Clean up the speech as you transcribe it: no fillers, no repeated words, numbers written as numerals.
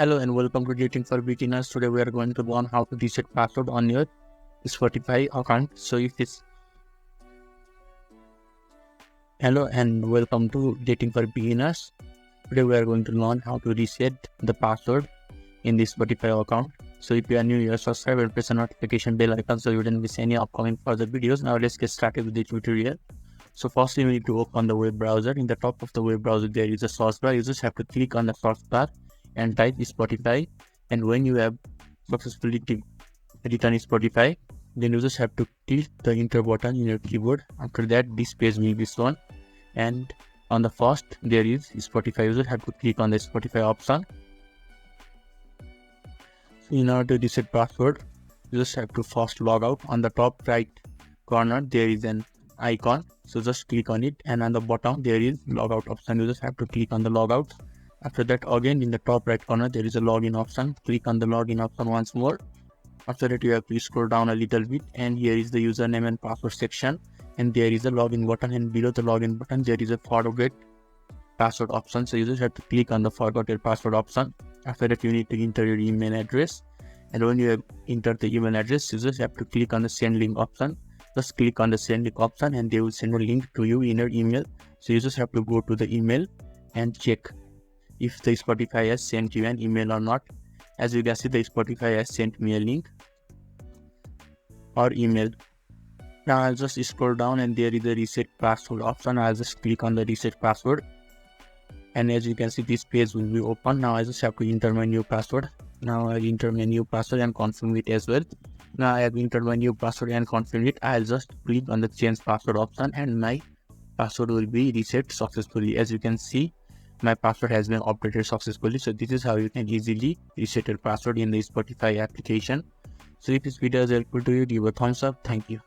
Hello and welcome to Dating for Beginners. Today we are going to learn how to reset password on your Spotify account. Hello and welcome to Dating for Beginners. Today we are going to learn how to reset the password in the Spotify account. So if you are new here, subscribe and press the notification bell icon so you don't miss any upcoming further videos. Now let's get started with the tutorial. So firstly, we need to open the web browser. In the top of the web browser, there is a search bar. You just have to click on the search bar and type Spotify. And when you have successfully written Spotify, then you just have to click the enter button in your keyboard. After that, this page will be shown. And on the first, there is Spotify. You just have to click on the Spotify option. So in order to reset password, you just have to first log out. On the top right corner, there is an icon. So just click on it, and on the bottom there is logout option. You just have to click on the logout. After that, again in the top right corner there is a login option. Click on the login option once more. After that, you have to scroll down a little bit, and here is the username and password section, and there is a login button, and below the login button there is a forget password option. So you just have to click on the forget your password option. After that, you need to enter your email address, and when you have entered the email address, you just have to click on the send link option. Just click on the send link option and they will send a link to you in your email. So you just have to go to the email and check if the Spotify has sent you an email or not. As you can see, the Spotify has sent me a link or email. Now I'll just scroll down and there is a reset password option. I'll just click on the reset password, and as you can see, this page will be open. Now I just have to enter my new password. Now I'll enter my new password and confirm it as well. Now I have entered my new password and confirmed it. I'll just click on the change password option and my password will be reset successfully. As you can see, my password has been updated successfully. So this is how you can easily reset your password in the Spotify application. So if this video is helpful to you, give a thumbs up. Thank you.